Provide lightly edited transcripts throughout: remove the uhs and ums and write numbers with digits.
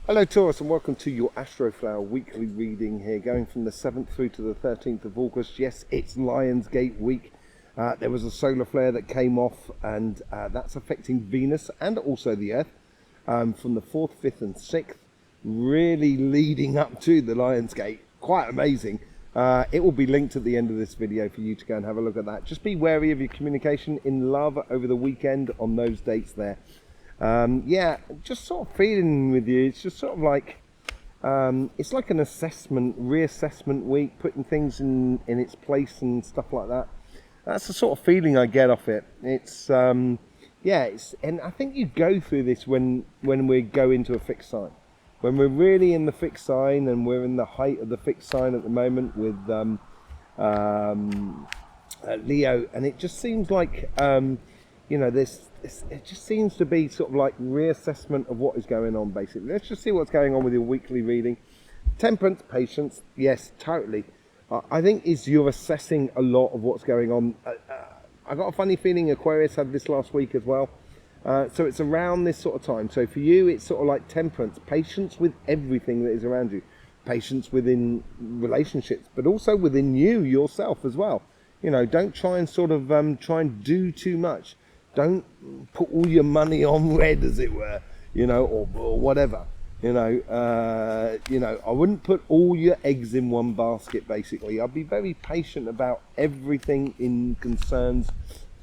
Hello Taurus, and welcome to your Astroflower weekly reading here, going from the 7th through to the 13th of August. Yes, it's Lionsgate week. There was a solar flare that came off, and that's affecting Venus and also the Earth from the 4th, 5th and 6th, really leading up to the Lionsgate. Quite amazing. It will be linked at the end of this video for you to go and have a look at that. Just be wary of your communication in love over the weekend on those dates there. Yeah, just sort of feeling with you. It's just sort of like, it's like an reassessment week, putting things in its place and stuff like that. That's the sort of feeling I get off it. It's, yeah, and I think you go through this when we go into a fixed sign. When we're really in the fixed sign, and we're in the height of the fixed sign at the moment with Leo, and it just seems like, you know, it just seems to be sort of like reassessment of what is going on, basically. Let's just see what's going on with your weekly reading. Temperance, patience, yes, totally. I think you're assessing a lot of what's going on. I got a funny feeling Aquarius had this last week as well. So it's around this sort of time. So for you, it's sort of like temperance, patience with everything that is around you. Patience within relationships, but also within you, yourself as well. You know, don't try and sort of try and do too much. Don't put all your money on red, as it were, you know, or whatever. You know, I wouldn't put all your eggs in one basket, basically. I'd be very patient about everything in concerns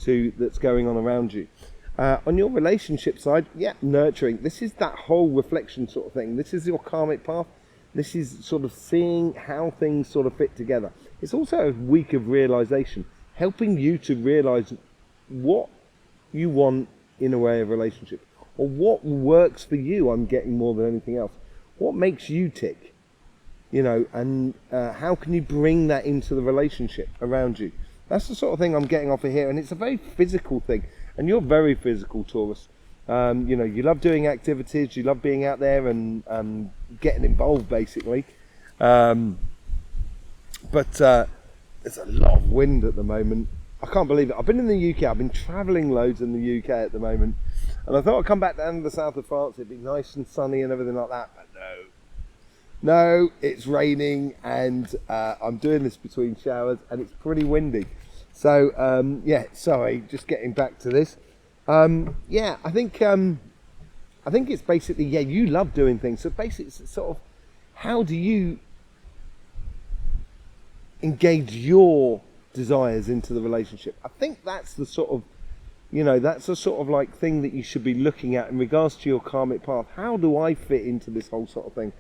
that's going on around you. On your relationship side, yeah, nurturing. This is that whole reflection sort of thing. This is your karmic path. This is sort of seeing how things sort of fit together. It's also a week of realization, helping you to realize what you want in a way of relationship, or what works for you. I'm getting more than anything else. What makes you tick, you know, and how can you bring that into the relationship around you? That's the sort of thing I'm getting off of here, and it's a very physical thing. And you're very physical, Taurus. You know, you love doing activities, you love being out there and getting involved, basically. But there's a lot of wind at the moment. I can't believe it. I've been in the UK. I've been travelling loads in the UK at the moment. And I thought I'd come back down to the south of France. It'd be nice and sunny and everything like that. But no, it's raining, and I'm doing this between showers, and it's pretty windy. So, yeah, sorry, just getting back to this. Yeah, I think it's basically, yeah, you love doing things. So basically, it's sort of, how do you engage your desires into the relationship? I think that's the sort of, you know, that's the sort of like thing that you should be looking at in regards to your karmic path. How do I fit into this whole sort of thing?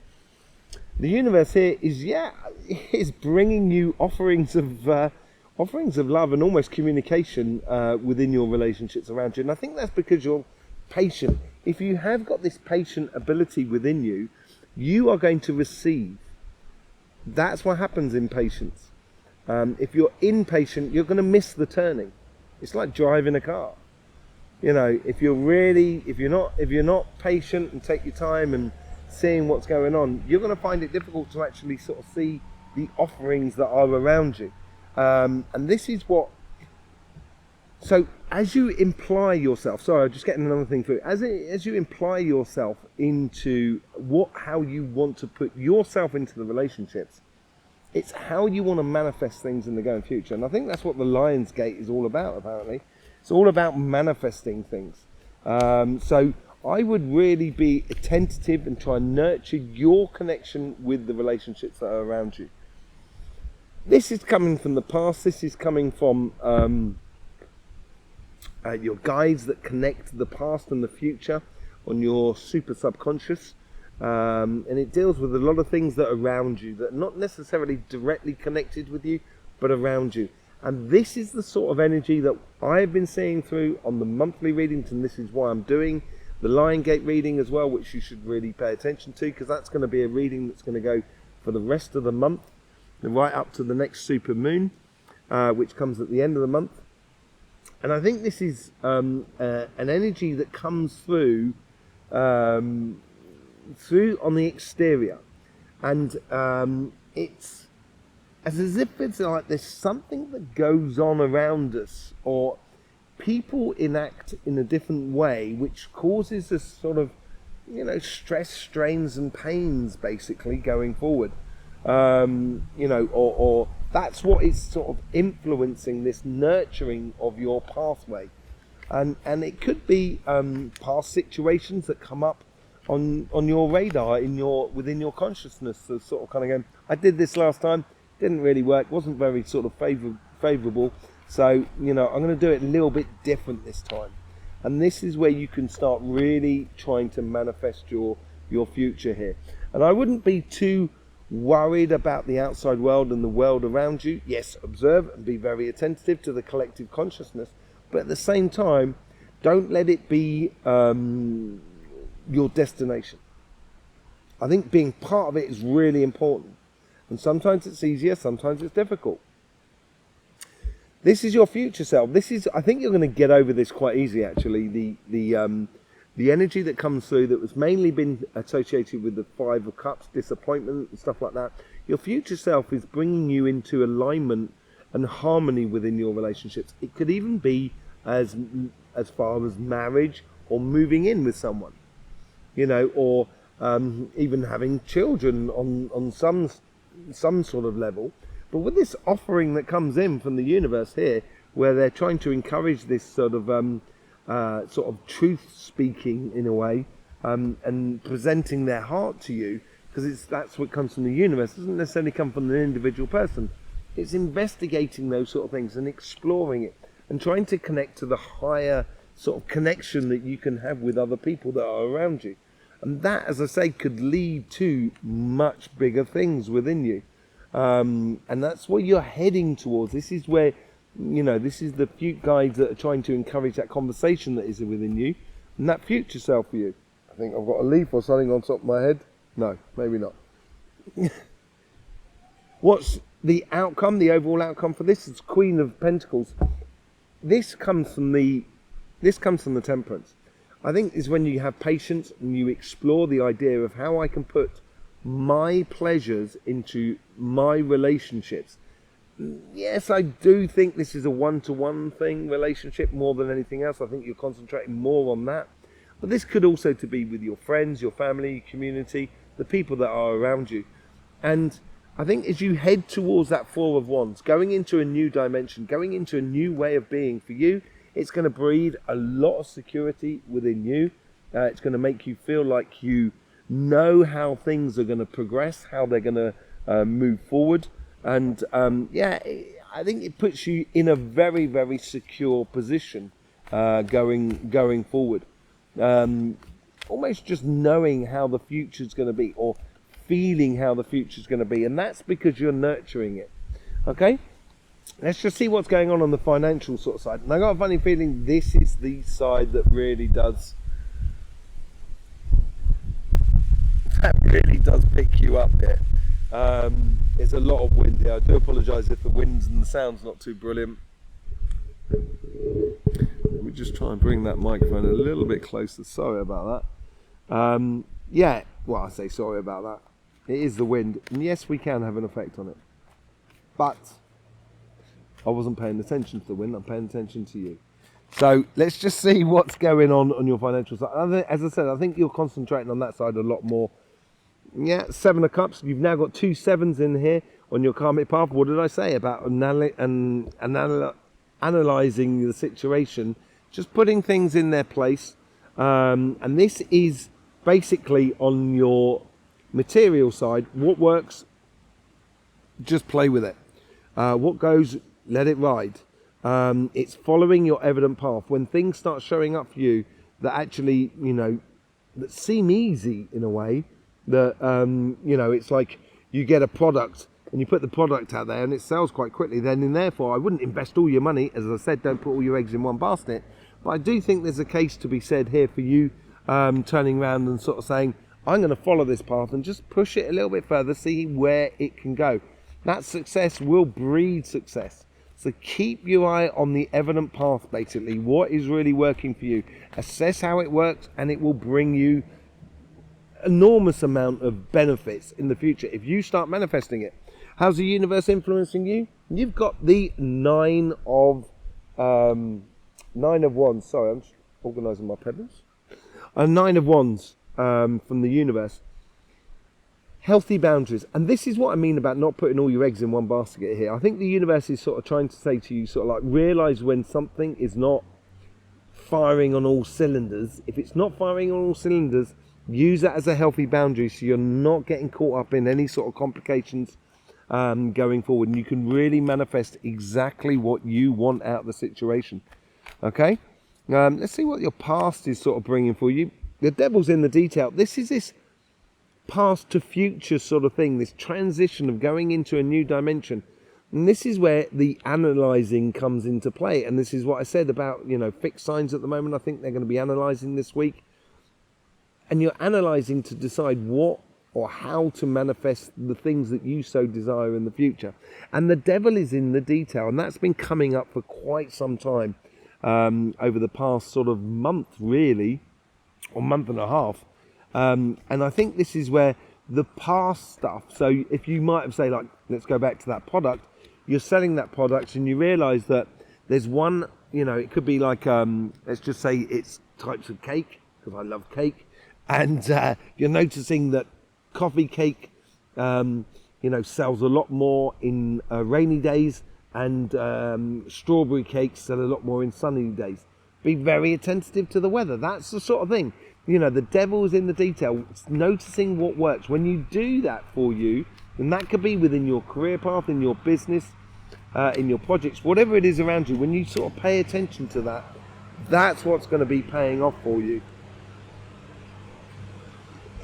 The universe here is bringing you offerings of love and almost communication within your relationships around you. And I think that's because you're patient. If you have got this patient ability within you, you are going to receive. That's what happens in patience. If you're impatient, you're going to miss the turning. It's like driving a car. You know, if you're not patient and take your time and seeing what's going on, you're going to find it difficult to actually sort of see the offerings that are around you. And this is what. So as you imply yourself, sorry, I'm just getting another thing through. As you imply yourself into how you want to put yourself into the relationships, it's how you want to manifest things in the going future. And I think that's what the Lionsgate is all about, apparently. It's all about manifesting things. So I would really be attentive and try and nurture your connection with the relationships that are around you. This is coming from the past. This is coming from your guides that connect the past and the future on your super subconscious. And it deals with a lot of things that are around you that are not necessarily directly connected with you, but around you. And this is the sort of energy that I've been seeing through on the monthly readings, and this is why I'm doing the Lionsgate reading as well, which you should really pay attention to, because that's going to be a reading that's going to go for the rest of the month, right up to the next super moon, which comes at the end of the month. And I think this is an energy that comes through on the exterior, and it's as if it's like there's something that goes on around us, or people enact in a different way, which causes us sort of stress, strains and pains basically going forward. Or that's what is sort of influencing this nurturing of your pathway. And it could be past situations that come up on your radar within your consciousness. So sort of kind of going, I did this last time, didn't really work, wasn't very sort of favourable. So I'm going to do it a little bit different this time. And this is where you can start really trying to manifest your future here. And I wouldn't be too worried about the outside world and the world around you. Yes, observe and be very attentive to the collective consciousness, but at the same time, don't let it be your destination. I think being part of it is really important, and sometimes it's easier, sometimes it's difficult. This is your future self. I think you're going to get over this quite easy, actually. The energy that comes through that was mainly been associated with the Five of Cups, disappointment and stuff like that. Your future self is bringing you into alignment and harmony within your relationships. It could even be as far as marriage or moving in with someone, or even having children on some sort of level. But with this offering that comes in from the universe here, where they're trying to encourage this sort of truth speaking in a way, and presenting their heart to you, because that's what comes from the universe. It doesn't necessarily come from an individual person. It's investigating those sort of things and exploring it and trying to connect to the higher sort of connection that you can have with other people that are around you. And that, as I say, could lead to much bigger things within you. And that's what you're heading towards. This is where, this is the few guides that are trying to encourage that conversation that is within you and that future self for you. I think I've got a leaf or something on top of my head. No, maybe not. What's the outcome, the overall outcome for this? It's Queen of Pentacles. This comes from the Temperance. I think is when you have patience and you explore the idea of how I can put my pleasures into my relationships. Yes, I do think this is a one-to-one thing, relationship, more than anything else. I think you're concentrating more on that. But this could also to be with your friends, your family, community, the people that are around you. And I think as you head towards that Four of Wands, going into a new dimension, going into a new way of being for you, it's going to breed a lot of security within you. It's going to make you feel like you know how things are going to progress, how they're going to move forward. And I think it puts you in a very, very secure position going forward. Almost just knowing how the future's going to be, or feeling how the future's going to be. And that's because you're nurturing it. Okay? Let's just see what's going on the financial sort of side. And I got a funny feeling this is the side that really does pick you up here. There's a lot of wind here. I do apologise if the winds and the sound's not too brilliant. Let me just try and bring that microphone a little bit closer. Sorry about that. I say sorry about that. It is the wind, and yes, we can have an effect on it. But I wasn't paying attention to the wind, I'm paying attention to you. So let's just see what's going on your financial side. As I said, I think you're concentrating on that side a lot more. Yeah, Seven of Cups. You've now got 2 sevens in here on your karmic path. What did I say about analysing the situation? Just putting things in their place. And this is basically on your material side. What works, just play with it. What goes, let it ride. It's following your evident path. When things start showing up for you that actually, that seem easy in a way, that, it's like you get a product and you put the product out there and it sells quite quickly, then and therefore I wouldn't invest all your money. As I said, don't put all your eggs in one basket. But I do think there's a case to be said here for you turning around and sort of saying, I'm going to follow this path and just push it a little bit further, see where it can go. That success will breed success. So keep your eye on the evident path, basically. What is really working for you? Assess how it works, and it will bring you enormous amount of benefits in the future if you start manifesting it. How's the universe influencing you? You've got the Nine of Wands. Sorry, I'm just organising my pedals. Nine of Wands. from the universe. Healthy boundaries. And this is what I mean about not putting all your eggs in one basket here. I think the universe is sort of trying to say to you, sort of like, realize when something is not firing on all cylinders. If it's not firing on all cylinders, use that as a healthy boundary so you're not getting caught up in any sort of complications going forward, and you can really manifest exactly what you want out of the situation. Okay, let's see what your past is sort of bringing for you. The devil's in the detail. This is this past to future sort of thing, this transition of going into a new dimension. And this is where the analysing comes into play. And this is what I said about, you know, fixed signs at the moment. I think they're going to be analysing this week. And you're analysing to decide what or how to manifest the things that you so desire in the future. And the devil is in the detail. And that's been coming up for quite some time, over the past sort of month, really, or month and a half. And I think this is where the past stuff, so if you might have say, like, let's go back to that product, you're selling that product and you realise that there's one, you know, it could be like, let's just say it's types of cake, because I love cake, and you're noticing that coffee cake, you know, sells a lot more in rainy days, and strawberry cakes sell a lot more in sunny days. Be very attentive to the weather. That's the sort of thing. You know, the devil's in the detail. It's noticing what works. When you do that for you, and that could be within your career path, in your business, in your projects, whatever it is around you, when you sort of pay attention to that, that's what's going to be paying off for you.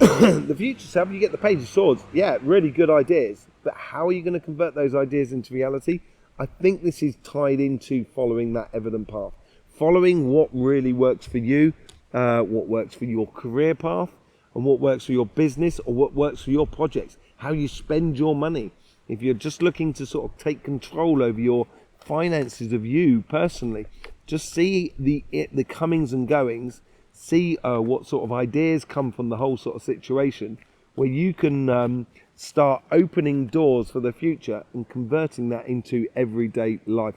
The future self, you get the Page of Swords. Yeah, really good ideas. But how are you going to convert those ideas into reality? I think this is tied into following that evident path. Following what really works for you, what works for your career path, and what works for your business, or what works for your projects. How you spend your money. If you're just looking to sort of take control over your finances of you personally, just see the comings and goings. See what sort of ideas come from the whole sort of situation, where you can start opening doors for the future and converting that into everyday life.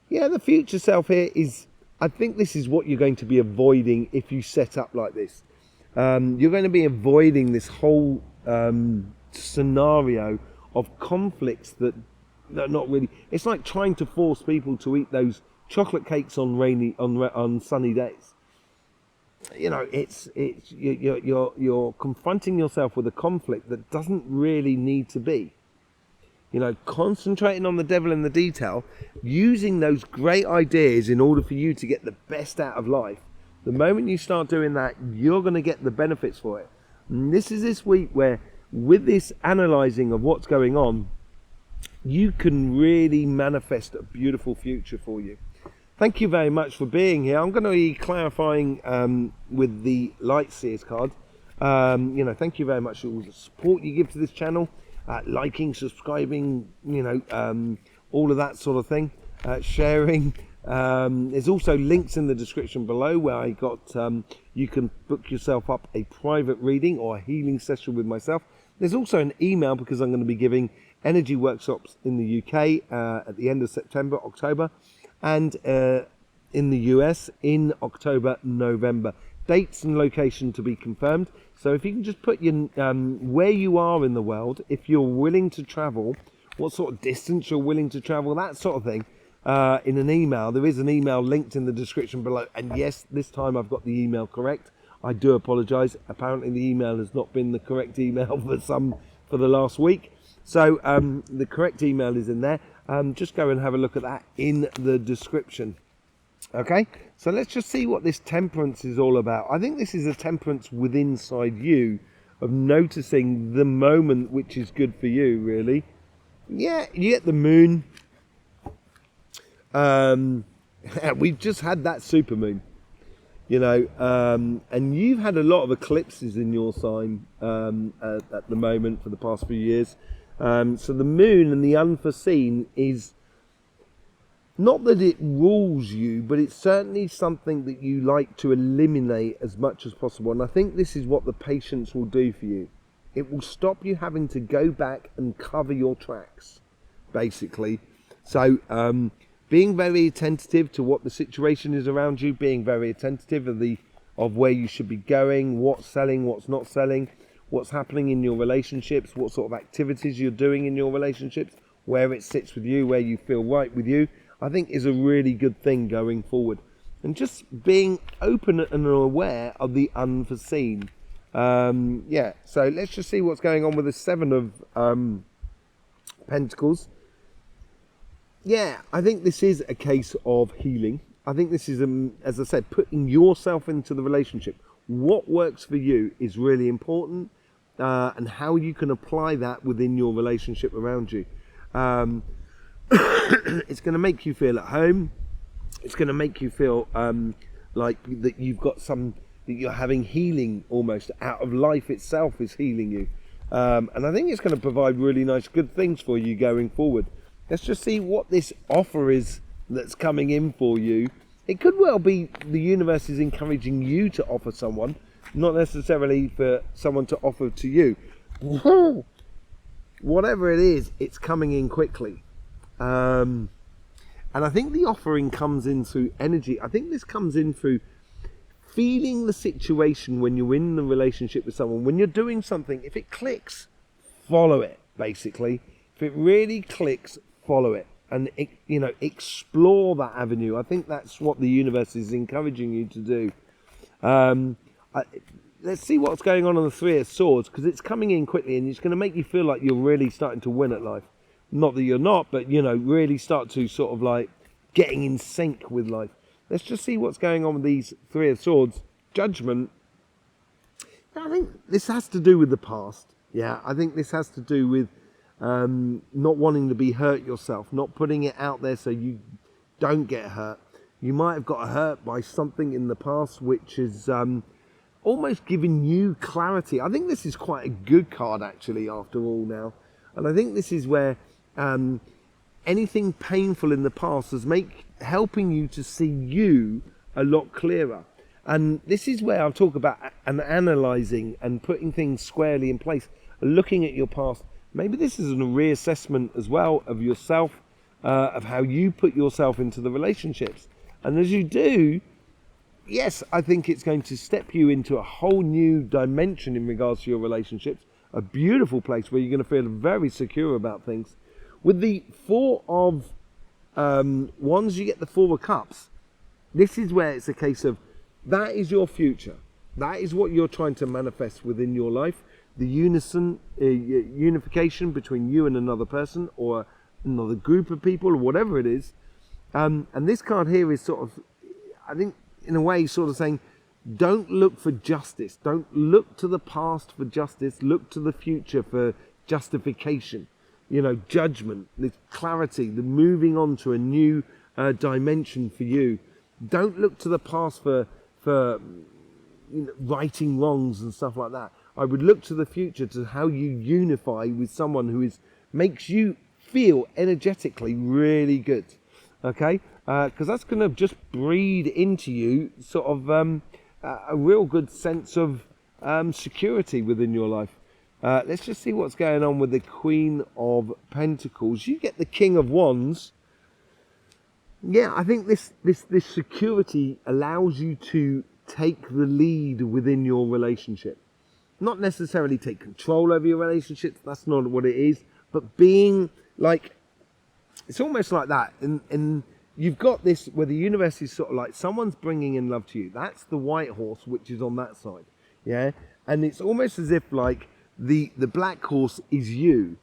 Yeah, the future self here is, I think this is what you're going to be avoiding if you set up like this. You're going to be avoiding this whole scenario of conflicts that not really. It's like trying to force people to eat those chocolate cakes on sunny days. You know, you're confronting yourself with a conflict that doesn't really need to be. You know, concentrating on the devil in the detail, using those great ideas in order for you to get the best out of life. The moment you start doing that, you're going to get the benefits for it. And this is this week where, with this analysing of what's going on, you can really manifest a beautiful future for you. Thank you very much for being here. I'm going to be clarifying with the Light Seers card. You know, thank you very much for all the support you give to this channel. Liking, subscribing, you know, all of that sort of thing. Sharing. There's also links in the description below where I got, you can book yourself up a private reading or a healing session with myself. There's also an email, because I'm going to be giving energy workshops in the UK at the end of September, October, and in the US in October, November. Dates and location to be confirmed. So if you can just put your where you are in the world, if you're willing to travel, what sort of distance you're willing to travel, that sort of thing, in an email. There is an email linked in the description below. And yes, this time I've got the email correct. I do apologise. Apparently the email has not been the correct email for the last week. So the correct email is in there. Just go and have a look at that in the description. Okay, so let's just see what this temperance is all about. I think this is a temperance within inside you, of noticing the moment which is good for you, really. Yeah, you get the moon. We've just had that supermoon, you know, and you've had a lot of eclipses in your sign at the moment for the past few years. So the moon and the unforeseen is not that it rules you, but it's certainly something that you like to eliminate as much as possible. And I think this is what the patience will do for you. It will stop you having to go back and cover your tracks, basically. So being very attentive to what the situation is around you, being very attentive of the of where you should be going, what's selling, what's not selling, what's happening in your relationships, what sort of activities you're doing in your relationships, where it sits with you, where you feel right with you, I think is a really good thing going forward. And just being open and aware of the unforeseen. Yeah, so let's just see what's going on with the Seven of Pentacles. Yeah, I think this is a case of healing. I think this is, as I said, putting yourself into the relationship. What works for you is really important, and how you can apply that within your relationship around you. It's going to make you feel at home. It's going to make you feel like that you've got that you're having healing almost out of life itself is healing you. And I think it's going to provide really nice, good things for you going forward. Let's just see what this offer is that's coming in for you. It could well be the universe is encouraging you to offer someone, not necessarily for someone to offer to you. Whatever it is, it's coming in quickly. And I think the offering comes in through energy. I think this comes in through feeling the situation when you're in the relationship with someone. When you're doing something, if it clicks, follow it, basically. If it really clicks, follow it. And, explore that avenue. I think that's what the universe is encouraging you to do. Let's see what's going on the Three of Swords, because it's coming in quickly and it's going to make you feel like you're really starting to win at life. Not that you're not, but, really start to sort of like getting in sync with life. Let's just see what's going on with these Three of Swords. Judgment. I think this has to do with the past. Yeah, I think this has to do with not wanting to be hurt yourself, not putting it out there so you don't get hurt. You might have got hurt by something in the past which is almost giving you clarity. I think this is quite a good card actually after all now. And I think this is where anything painful in the past is helping you to see you a lot clearer. And this is where I'll talk about analysing and putting things squarely in place, looking at your past. Maybe this is a reassessment as well of yourself, of how you put yourself into the relationships. And as you do, yes, I think it's going to step you into a whole new dimension in regards to your relationships. A beautiful place where you're going to feel very secure about things. With the Four of Wands, you get the Four of Cups. This is where it's a case of that is your future. That is what you're trying to manifest within your life. The unification between you and another person or another group of people or whatever it is. And this card here is sort of, I think, in a way, sort of saying, don't look for justice. Don't look to the past for justice. Look to the future for justification. Judgment, the clarity, the moving on to a new dimension for you. Don't look to the past for righting wrongs and stuff like that. I would look to the future to how you unify with someone who makes you feel energetically really good. Okay? Because that's going to just breed into you sort of a real good sense of security within your life. Let's just see what's going on with the Queen of Pentacles. You get the King of Wands. Yeah, I think this security allows you to take the lead within your relationship. Not necessarily take control over your relationships. That's not what it is. But being like, it's almost like that. And you've got this where the universe is sort of like someone's bringing in love to you. That's the white horse, which is on that side. Yeah. And it's almost as if like the black horse is you.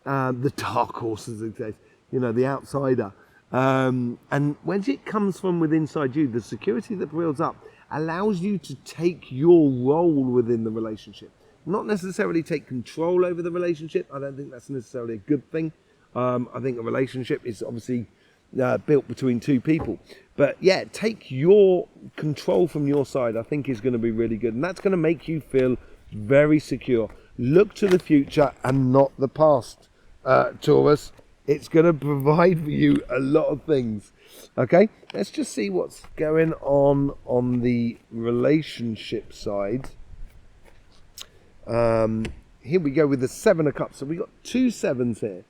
The dark horse, as it says, the outsider. And when it comes from within inside you, the security that builds up allows you to take your role within the relationship. Not necessarily take control over the relationship. I don't think that's necessarily a good thing. I think a relationship is obviously built between two people. But yeah, take your control from your side, I think is going to be really good. And that's going to make you feel very secure. Look to the future and not the past, Taurus. It's going to provide for you a lot of things. Okay, let's just see what's going on the relationship side. Here we go with the Seven of Cups. So we've got two sevens here.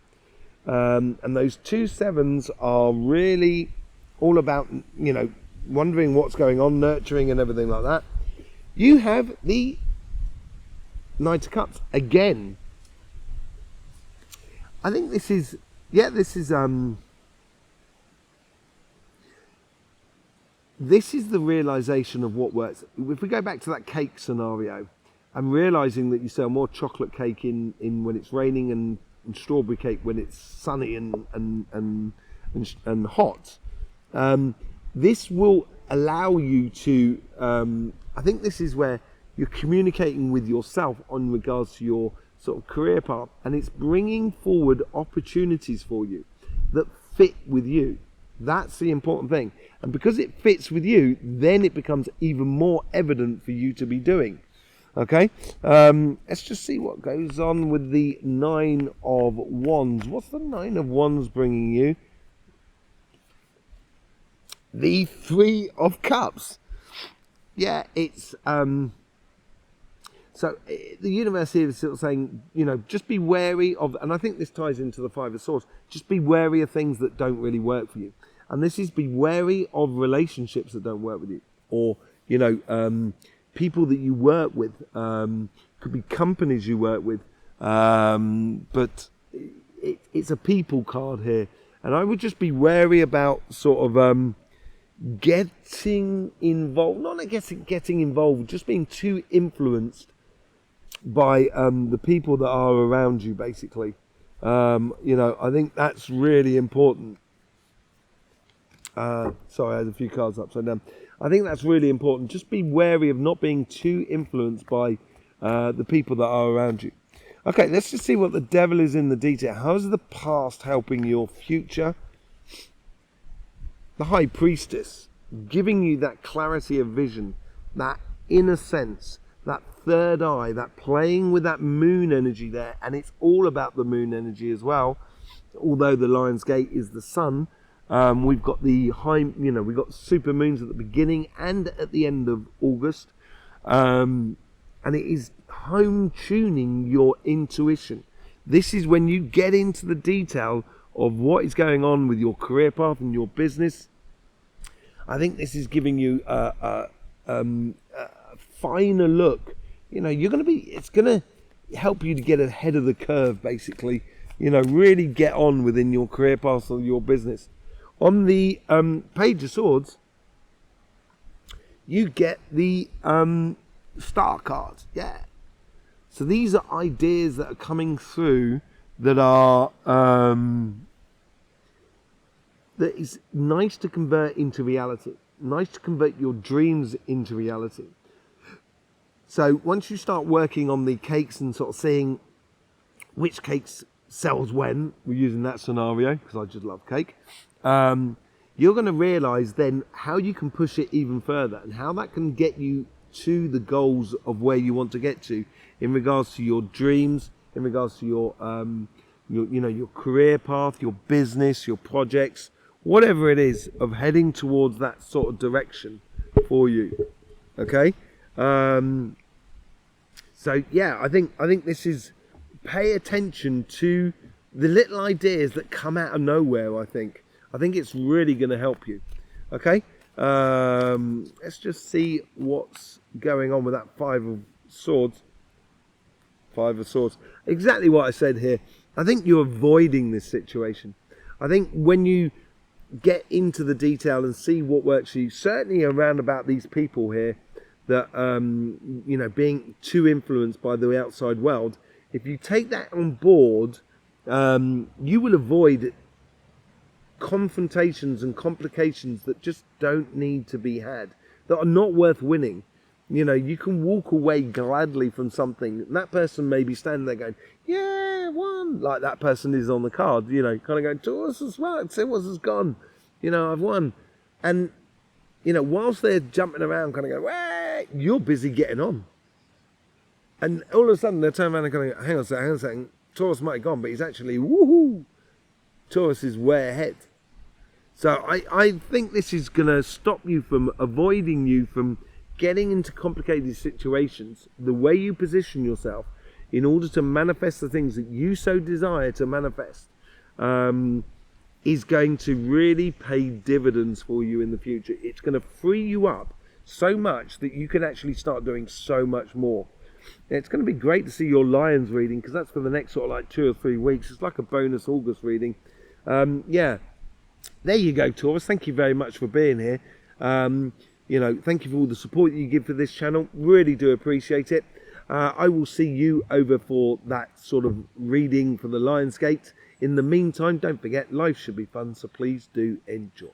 And those two sevens are really all about, wondering what's going on, nurturing and everything like that. you have the Knight of Cups again. I think this is, this is the realization of what works. If we go back to that cake scenario, I'm realizing that you sell more chocolate cake in when it's raining and strawberry cake when it's sunny and hot. This will allow you to, I think this is where you're communicating with yourself on regards to your sort of career path, and it's bringing forward opportunities for you that fit with you. That's the important thing. And because it fits with you, then it becomes even more evident for you to be doing. Okay, let's just see what goes on with the Nine of Wands. What's the Nine of Wands bringing you? The Three of Cups. Yeah, it's so the universe here is sort of saying, just be wary of, and I think this ties into the Five of Swords, just be wary of things that don't really work for you. And this is be wary of relationships that don't work with you, or people that you work with, could be companies you work with, but it's a people card here, and I would just be wary about sort of getting involved, not getting involved, just being too influenced by the people that are around you, basically. I think that's really important. Sorry, I had a few cards upside down. I think that's really important. Just be wary of not being too influenced by the people that are around you. Okay, let's just see what the devil is in the detail. How is the past helping your future? The High Priestess, giving you that clarity of vision, that inner sense, that third eye, that playing with that moon energy there. And it's all about the moon energy as well. Although the Lion's Gate is the sun, we've got the we've got super moons at the beginning and at the end of August. And it is home tuning your intuition. This is when you get into the detail of what is going on with your career path and your business. I think this is giving you a finer look. It's going to help you to get ahead of the curve, basically. Really get on within your career path or your business. On the Page of Swords, you get the Star card. Yeah. So these are ideas that are coming through that are that is nice to convert into reality. Nice to convert your dreams into reality. So once you start working on the cakes and sort of seeing which cakes sells when, we're using that scenario because I just love cake, you're going to realize then how you can push it even further and how that can get you to the goals of where you want to get to in regards to your dreams, in regards to your career path, your business, your projects, whatever it is, of heading towards that sort of direction for you. Okay. So yeah, I think this is, pay attention to the little ideas that come out of nowhere. I think it's really going to help you. Okay. Let's just see what's going on with that Five of Swords. Five of Swords. Exactly what I said here. I think you're avoiding this situation. I think when you get into the detail and see what works for you, certainly around about these people here that being too influenced by the outside world, if you take that on board, you will avoid confrontations and complications that just don't need to be had, that are not worth winning. You can walk away gladly from something, and that person may be standing there going, yeah, won, like that person is on the card, kind of going, Taurus has won, Taurus has gone, I've won. And whilst they're jumping around kind of going, way, you're busy getting on. And all of a sudden they turn around and kind of go, hang on a second, Taurus might have gone, but he's actually, woohoo, Taurus is way ahead. So I think this is going to stop you from avoiding you from getting into complicated situations. The way you position yourself in order to manifest the things that you so desire to manifest is going to really pay dividends for you in the future. It's going to free you up so much that you can actually start doing so much more. It's going to be great to see your Lions reading, because that's for the next sort of like 2 or 3 weeks. It's like a bonus August reading. Yeah, there you go, Taurus. Thank you very much for being here. You know, thank you for all the support that you give for this channel. Really do appreciate it. I will see you over for that sort of reading for the Lionsgate. In the meantime, don't forget, life should be fun, so please do enjoy.